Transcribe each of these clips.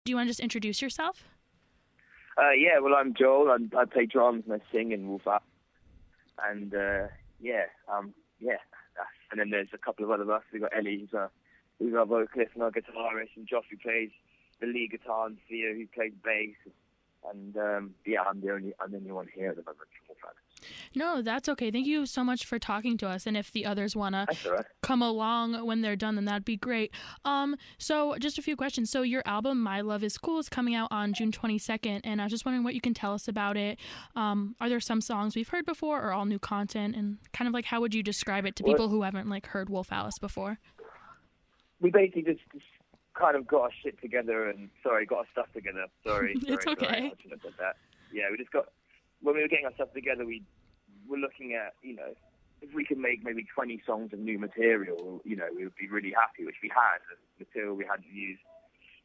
do you want to just introduce yourself? Yeah, well, I'm Joel. I play drums and I sing in Wolf Alice. And, and then there's a couple of other us. We've got Ellie, who's our vocalist and our guitarist, and Josh, who plays the lead guitar, and Theo, who plays bass. And, I'm the only one here at the moment from Wolf Alice. No, that's okay. Thank you so much for talking to us. And if the others want to come along when they're done, then that'd be great. So just a few questions. So your album, My Love Is Cool, is coming out on June 22nd. And I was just wondering what you can tell us about it. Are there some songs we've heard before or all new content? And kind of like, how would you describe it to people who haven't like heard Wolf Alice before? We basically just kind of got our shit together got our stuff together. Sorry. It's okay. Sorry. I shouldn't have said that. Yeah, when we were getting our stuff together, we were looking at, if we could make maybe 20 songs of new material, we would be really happy, which we had, material we hadn't used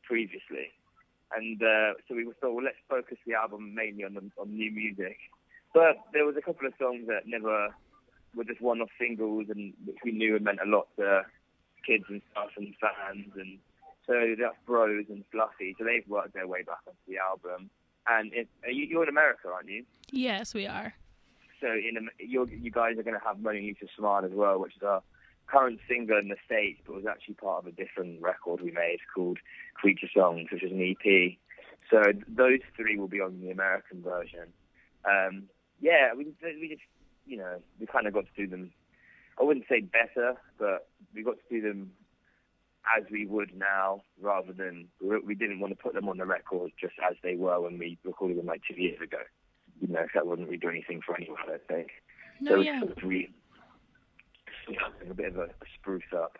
previously. And so we thought, well, let's focus the album mainly on new music. But there was a couple of songs that were just one-off singles, and which we knew had meant a lot to kids and stuff and fans. And so that's Bros and Fluffy. So they've worked their way back onto the album. And you're in America, aren't you? Yes, we are. So you guys are going to have Money Needs to Smile as well, which is our current single in the States, but was actually part of a different record we made called Creature Songs, which is an EP. So those three will be on the American version. We just, we kind of got to do them, I wouldn't say better, but we got to do them as we would now, rather than, we didn't want to put them on the record just as they were when we recorded them like 2 years ago. That wouldn't really do anything for anyone, I think. No, so yeah. A bit of a spruce up.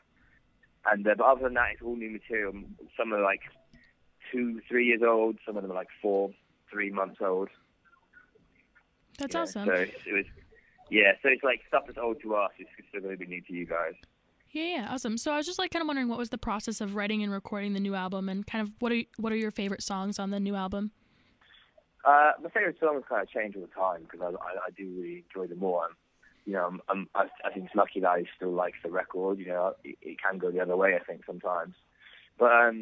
And but other than that, it's all new material. Some are like 2-3 years old. Some of them are like 4-3 months old. That's awesome. So so it's like stuff that's old to us. It's still going to be new to you guys. Yeah, awesome. So I was just like kind of wondering what was the process of writing and recording the new album, and kind of what are your favorite songs on the new album? My favorite songs kind of change all the time because I do really enjoy them all. I think it's lucky that I still like the record. It can go the other way, I think, sometimes. But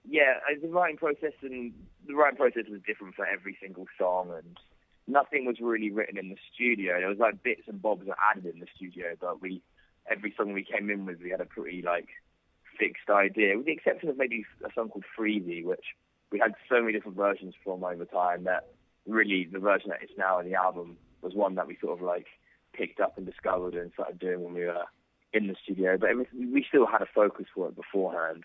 the writing process was different for every single song, and nothing was really written in the studio. There was like bits and bobs that added in the studio, but every song we came in with, we had a pretty like fixed idea, with the exception of maybe a song called Freezy, which we had so many different versions from over time that really the version that is now in the album was one that we sort of like picked up and discovered and started doing when we were in the studio. But we still had a focus for it beforehand.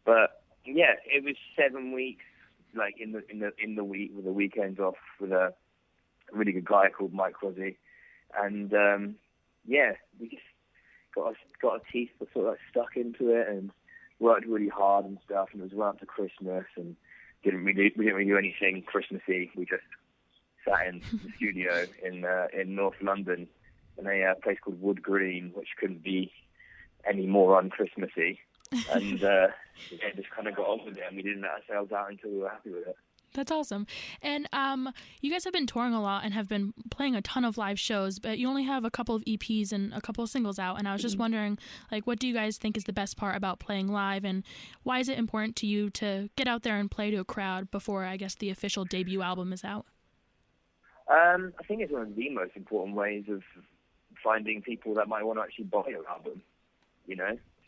But yeah, it was 7 weeks, like in the week with the weekends off with a really good guy called Mike Crosby, and we just got our teeth sort of like stuck into it and worked really hard and stuff. And it was right up to Christmas, and we didn't really do anything Christmassy. We just sat in the studio in North London in a place called Wood Green, which couldn't be any more un-Christmassy. And just kind of got on with it, and we didn't let ourselves out until we were happy with it. That's awesome. And you guys have been touring a lot and have been playing a ton of live shows, but you only have a couple of EPs and a couple of singles out. And I was just wondering, like, what do you guys think is the best part about playing live, and why is it important to you to get out there and play to a crowd before, I guess, the official debut album is out? I think it's one of the most important ways of finding people that might want to actually buy your album,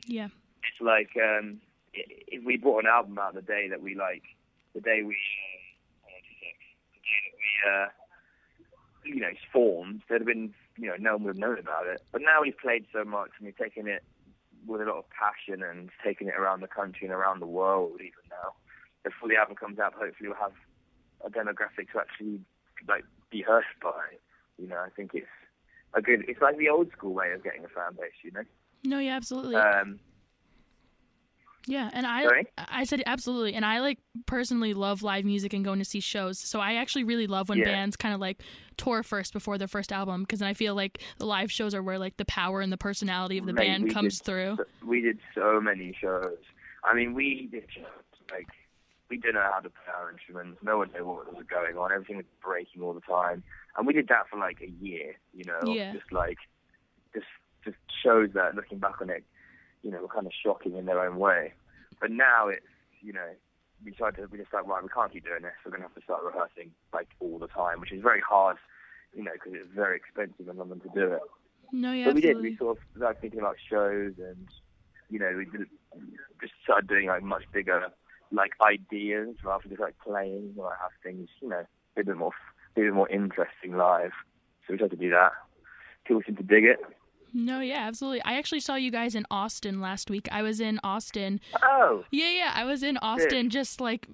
Yeah. It's like if we brought an album out the day we formed, there'd have been, no one would have known about it. But now we've played so much and we've taken it with a lot of passion and taken it around the country and around the world even now. Before the album comes out, hopefully we'll have a demographic to actually like be heard by. I think it's like the old school way of getting a fan base, No, yeah, absolutely. Yeah, and I said absolutely, and I personally love live music and going to see shows. So I actually really love when bands kind of tour first before their first album, because I feel like the live shows are where the power and the personality of the band comes through. We did so many shows. I mean, we did shows we didn't know how to play our instruments. No one knew what was going on. Everything was breaking all the time, and we did that for a year. Just shows that, looking back on it, were kind of shocking in their own way. But now it's, we just like, right, we can't keep doing this. We're going to have to start rehearsing like all the time, which is very hard, because it's very expensive in London to do it. No, yeah, but we absolutely. did. We sort of started thinking about shows, and we just started doing like much bigger like ideas rather than just like playing, like have things, a bit more interesting live. So we tried to do that. People seem to dig it. No, yeah, absolutely. I actually saw you guys in Austin last week. I was in Austin. Oh! Yeah, I was in Austin just like,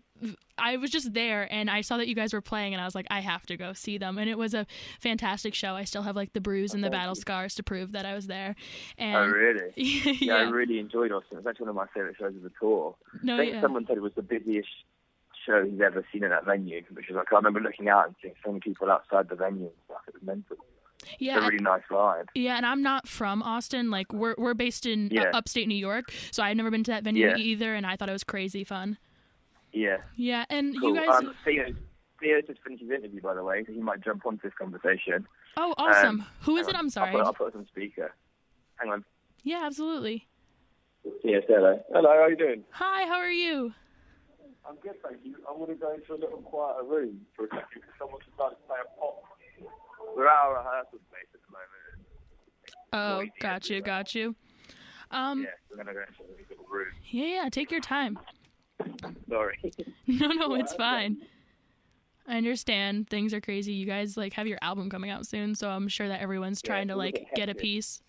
I was just there and I saw that you guys were playing and I was like, I have to go see them. And it was a fantastic show. I still have like the bruise and the battle scars to prove that I was there. And, oh, really? Yeah, I really enjoyed Austin. It was actually one of my favourite shows of the tour. No, I think someone said it was the busiest show he's ever seen in that venue, which is like, I remember looking out and seeing so many people outside the venue and stuff. It was mental. Yeah, it's a really nice vibe. Yeah, and I'm not from Austin. Like, we're based in upstate New York, so I'd never been to that venue either, and I thought it was crazy fun. Yeah. Yeah, and cool. you guys... Theo just finished his interview, by the way, so he might jump onto this conversation. Oh, awesome. Who is it? I'm sorry. I'll put us on speaker. Hang on. Yeah, absolutely. Yes, hello. Hello, how are you doing? Hi, how are you? I'm good, thank you. I want to go into a little quieter room for a second because someone decided to play a pop. We're at our rehearsal space at the moment. Oh, got you. Yeah, we're going to go into a little room. Yeah, take your time. Sorry. No, it's fine. I understand things are crazy. You guys like have your album coming out soon, so I'm sure that everyone's trying to like get a piece.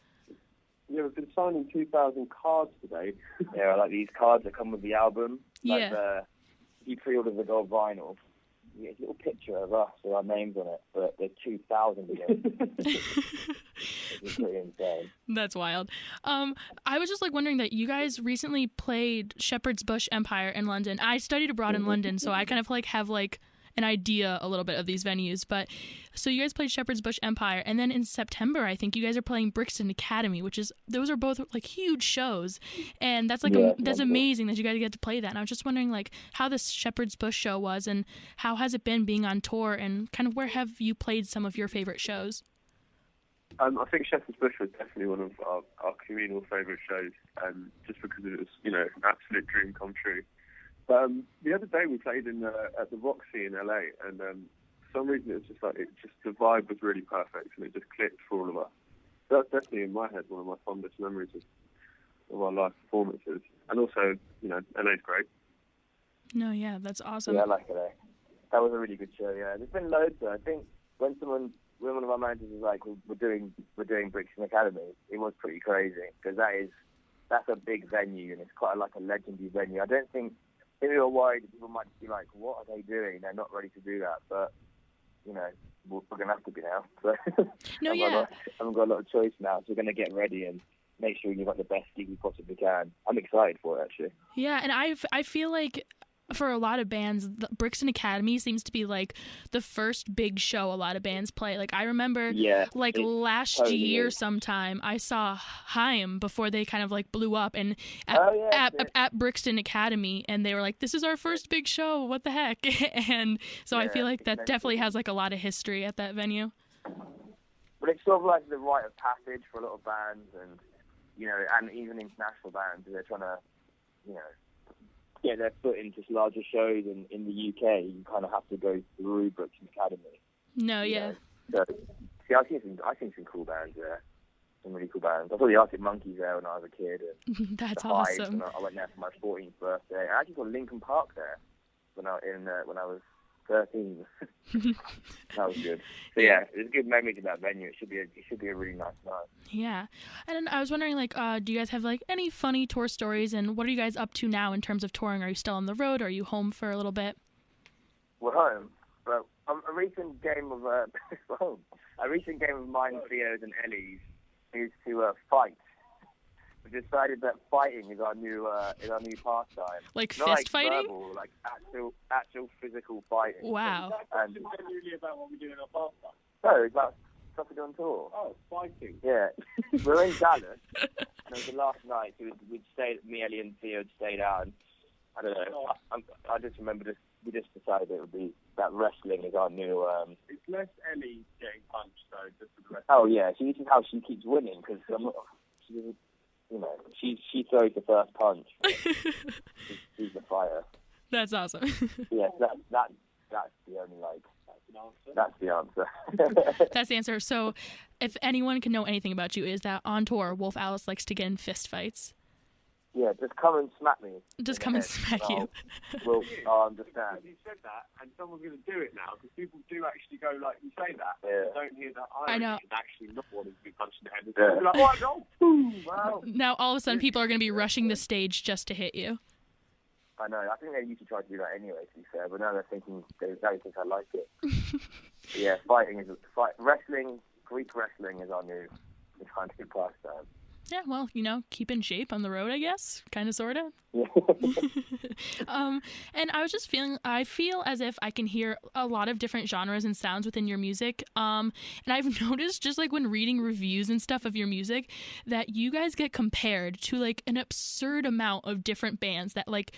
Yeah, we've been signing 2,000 cards today. Yeah, like these cards that come with the album. Like yeah. You pre-order the gold vinyl. You get a little picture of us with our names on it, but there's 2,000 of them. It's pretty insane. That's wild. I was just like wondering that you guys recently played Shepherd's Bush Empire in London. I studied abroad in London, so I kind of like have like an idea a little bit of these venues. But so you guys played Shepherd's Bush Empire, and then in September I think you guys are playing Bristol Academy, those are both like huge shows, and that's like that's amazing that you guys get to play that. And I was just wondering like how this Shepherd's Bush show was, and how has it been being on tour, and kind of where have you played some of your favorite shows? I think Shepherd's Bush was definitely one of our communal favourite shows, just because it was, an absolute dream come true. But the other day we played at the Roxy in LA, and for some reason it was just like the vibe was really perfect, and it just clicked for all of us. So that's definitely in my head one of my fondest memories of our live performances. And also, LA's great. No, yeah, that's awesome. Yeah, I like LA. That was a really good show. Yeah, there's been loads. I think when one of our managers was like, we're doing Brixton Academy, it was pretty crazy because that's a big venue and it's quite like a legendary venue. I don't think we were worried that people might be like, what are they doing? They're not ready to do that, but we're going to have to be now. So no, yeah. I haven't got a lot of choice now, so we're going to get ready and make sure you've got the best gig you possibly can. I'm excited for it, actually. Yeah, and I feel like for a lot of bands, the Brixton Academy seems to be like the first big show a lot of bands play. Like I remember last year sometime I saw Haim before they kind of like blew up and at Brixton Academy, and they were like, this is our first big show, what the heck? And so I feel like that definitely has like a lot of history at that venue. But it's sort of like the rite of passage for a lot of bands and and even international bands. They're trying to get their foot into larger shows in the UK. You kind of have to go through Brixton Academy. No, yeah. So, I've seen some cool bands there. Some really cool bands. I saw the Arctic Monkeys there when I was a kid. And that's the Hives, awesome. and I went there for my 14th birthday. I actually saw Linkin Park there when I was 13. That was good. So yeah, there's good memories of that venue. It should be a really nice night. Yeah, and I was wondering, like, do you guys have like any funny tour stories? And what are you guys up to now in terms of touring? Are you still on the road? Or are you home for a little bit? We're home, but a recent game of mine, Theo's, and Ellie's is to fight. We decided that fighting is our new pastime. Like not fist like fighting? Verbal, like actual physical fighting. Wow. And genuinely about what we do in our pastime. No, it's about stuff we do on tour. Oh, fighting. Yeah. We're in Dallas, and it was the last night, so me, Ellie, and Theo had stayed out, and I don't know, I just remember we just decided it would be that wrestling is our new... It's less Ellie getting punched, though, just for the rest. Oh, yeah, so this is how she keeps winning, because she throws the first punch. She's the fighter. That's awesome. Yes, that's the only that's the answer. That's the answer. So, if anyone can know anything about you, is that on tour, Wolf Alice likes to get in fist fights. Yeah, just come and smack me. Just come and smack you. I'll understand. You said that, and someone's going to do it now, because people do actually go, like, you say that, but Yeah. don't hear that I know. and actually not wanting to be punched in the head. Yeah. They're like, oh, I go, boom, wow. Now, all of a sudden, people are going to be rushing the stage just to hit you. I know. I think they used to try to do that anyway, to be fair, but now they're thinking, they think I like it. Yeah, wrestling, Greek wrestling is our new kind of pastime. Yeah, well, keep in shape on the road, I guess. Kind of, sort of. Yeah. And I was just I feel as if I can hear a lot of different genres and sounds within your music. And I've noticed, just like when reading reviews and stuff of your music, that you guys get compared to like an absurd amount of different bands that like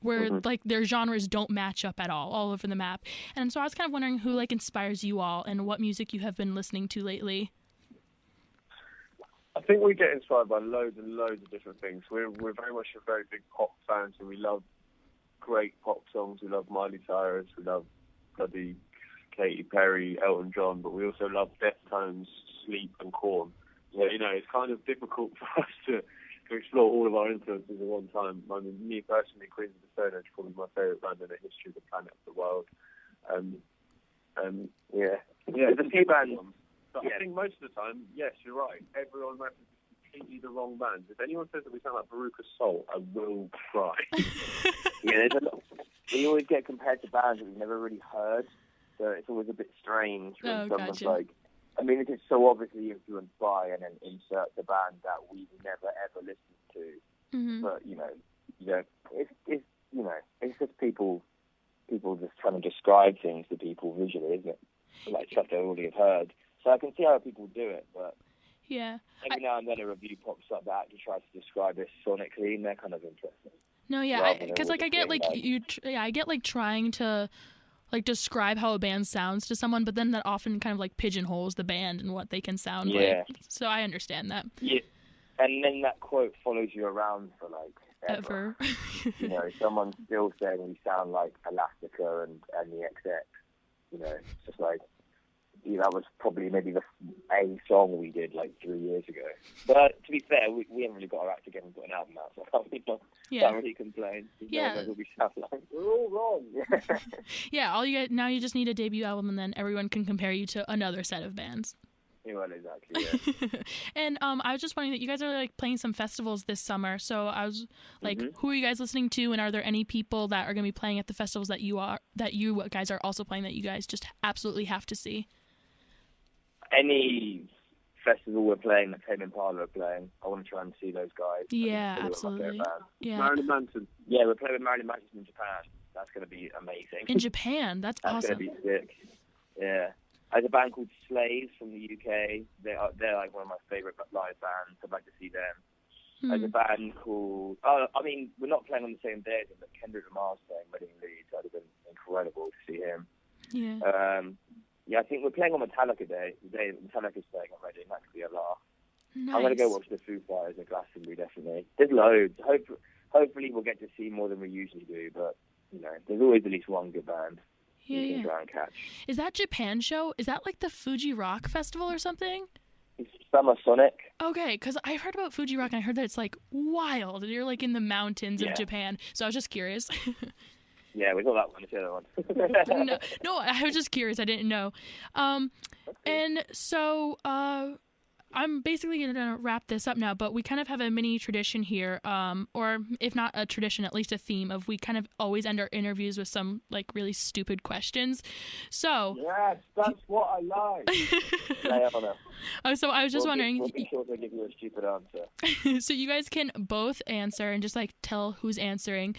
where like their genres don't match up at all over the map. And so I was kind of wondering who like inspires you all and what music you have been listening to lately. I think we get inspired by loads and loads of different things. We're very much a very big pop fans, and we love great pop songs. We love Miley Cyrus, we love bloody Katy Perry, Elton John, but we also love Deftones, Sleep, and Korn. So, it's kind of difficult for us to explore all of our influences at one time. I mean, me personally, Queens of the Stone Age is probably my favourite band in the history of the planet, of the world. The few bands. But I think most of the time, yes, you're right. Everyone references completely the wrong bands. If anyone says that we sound like Veruca Salt, I will cry. Yeah, we always get compared to bands that we've never really heard, so it's always a bit strange when someone's like, I mean, it's so obviously influenced by, and then insert the band that we've never ever listened to. Mm-hmm. But it's just people just trying to describe things to people visually, isn't it? Like stuff they already have heard. So I can see how people do it, but every now and then a review pops up that actually tries to describe it sonically, and they're kind of interesting. No, yeah, because I get like I get like trying to like describe how a band sounds to someone, but then that often kind of like pigeonholes the band and what they can sound like. So I understand that. Yeah, and then that quote follows you around for like ever. Someone's still saying we sound like Elastica and the XX. It's just like. That was probably maybe a song we did like 3 years ago. But to be fair, we haven't really got our act together and got an album out, so I can't really complain. No one knows what we sound like. We're all wrong. Yeah, now you just need a debut album, and then everyone can compare you to another set of bands. Yeah, well, exactly. Yeah. And I was just wondering that you guys are like playing some festivals this summer. So I was like, who are you guys listening to, and are there any people that are going to be playing at the festivals that you guys are also playing that you guys just absolutely have to see? Any festival we're playing, that Tame Impala are playing, I want to try and see those guys. Yeah, absolutely. Yeah. Marilyn Manson. Yeah, we're playing with Marilyn Manson in Japan. That's going to be amazing. In Japan? That's awesome. That's going to be sick. Yeah. There's a band called Slaves from the UK. They're like one of my favourite live bands. I'd like to see them. There's a band called... we're not playing on the same day as them, but Kendrick Lamar's playing Reading Leeds. That would have been incredible to see him. Yeah. I think we're playing on Metallica Day. The day Metallica's playing at Reading. That could be a laugh. Nice. I'm going to go watch the Foo Fighters at Glastonbury, definitely. There's loads. Hopefully we'll get to see more than we usually do, but, there's always at least one good band you can try and catch. Is that Japan show? Is that like the Fuji Rock Festival or something? It's Summer Sonic. Okay, because I heard about Fuji Rock, and I heard that it's like wild, and you're like in the mountains of Japan. So I was just curious. Yeah, we got that one. It's the other one. no, I was just curious. I didn't know. And so I'm basically going to wrap this up now, but we kind of have a mini tradition here, or if not a tradition, at least a theme of we kind of always end our interviews with some like really stupid questions. So yes, that's what I like. So I was just wondering. We'll be sure to give you a stupid answer. So you guys can both answer and just like tell who's answering.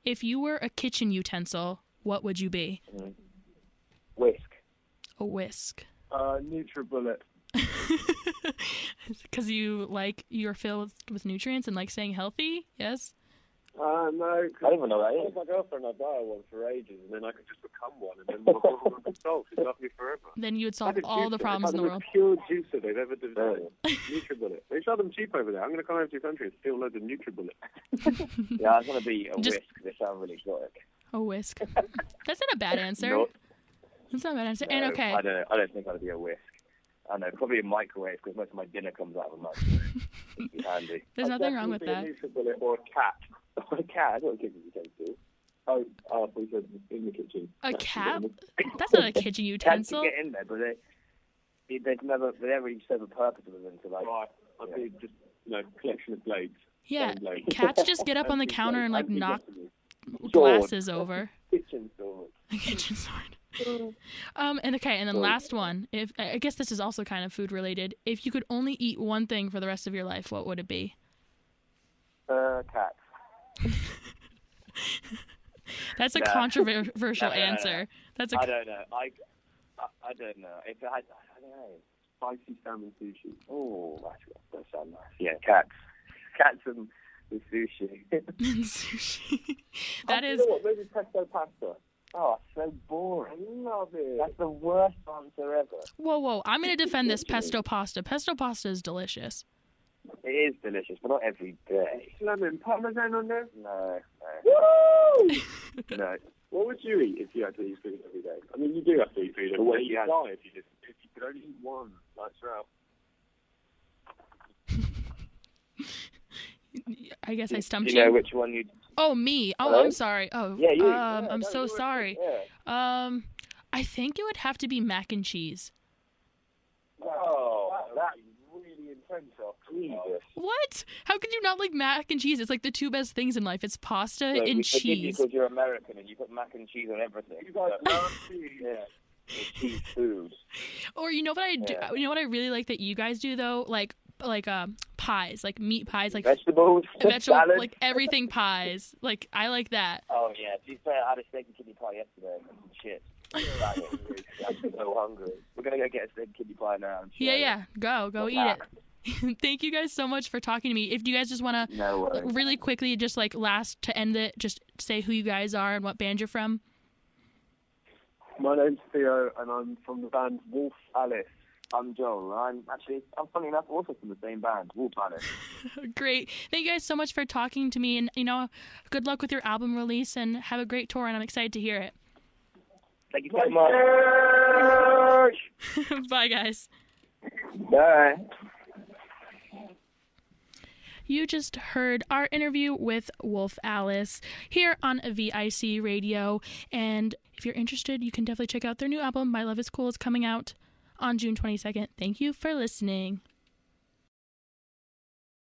If you were a kitchen utensil, what would you be? Whisk. A whisk. NutriBullet. Because you're filled with nutrients and like staying healthy, yes? No, I don't even know what that is. my girlfriend, I buy her one for ages, and then I could just become one, and then my girlfriend would solve. She'd love me forever. Then you would solve all the problems in the world. It's the most pure juicer they've ever developed. NutriBullet. They sell them cheap over there. I'm going to come over to your country and steal loads of NutriBullet. Yeah, I was going to be a whisk. They sound really exotic. A whisk. That's not a bad answer. No. That's not a bad answer. No, and okay. I don't think I'd be a whisk. I know, probably a microwave, because most of my dinner comes out of a microwave. It'd be handy. There's nothing wrong with that. A NutriBullet or a cat. Or a cat. That's what kids tend to do. Oh, we said in the kitchen. A cat? That's not a kitchen utensil. Cats can get in there, but they never really serve a purpose other than to like. Right. I'd be just collection of blades. Yeah, blades. cats just get up on the counter and like knock glasses over. Kitchen sword. A kitchen sword. And then last one. I guess this is also kind of food related. If you could only eat one thing for the rest of your life, what would it be? Cats. That's a controversial answer. That's I don't know. I don't know. I don't know. Spicy salmon sushi. Oh, that sounds nice. Yeah, cats. Cats and sushi. Sushi. That is. You know what? Maybe pesto pasta. Oh, so boring. I love it. That's the worst answer ever. Whoa. I'm going to defend this pesto pasta. Pesto pasta is delicious. It is delicious, but not every day. Lemon parmesan on there? No. Woo! No. What would you eat if you had to eat food every day? I mean, you do have to eat food every day. You die if you could only eat one. Lights are out. I guess I stumped you. You know which one you... Oh, me. Oh, Hello? I'm sorry. Oh, yeah, you. I'm so sorry. Yeah. I think it would have to be mac and cheese. Oh, that's really intense. Jesus. What? How could you not like mac and cheese? It's like the two best things in life. It's pasta and cheese. Because you're American and you put mac and cheese on everything. You guys love cheese. Yeah. Cheese food. Or you know what I do? You know what I really like that you guys do though? Like pies, like meat pies, like vegetables, salad, like everything pies. Like I like that. Oh yeah, to be fair, I had a steak and kidney pie yesterday. Shit. I'm so hungry. We're gonna go get a steak and kidney pie now. Yeah. Go eat it. Thank you guys so much for talking to me. If you guys just want to really quickly, just like last to end it, just say who you guys are and what band you're from. My name's Theo, and I'm from the band Wolf Alice. I'm Joel. I'm funny enough also from the same band, Wolf Alice. Great. Thank you guys so much for talking to me, and good luck with your album release, and have a great tour, and I'm excited to hear it. Thank you so much. Bye, guys. Bye. You just heard our interview with Wolf Alice here on VIC Radio, and if you're interested, you can definitely check out their new album, My Love Is Cool. It's coming out on June 22nd. Thank you for listening.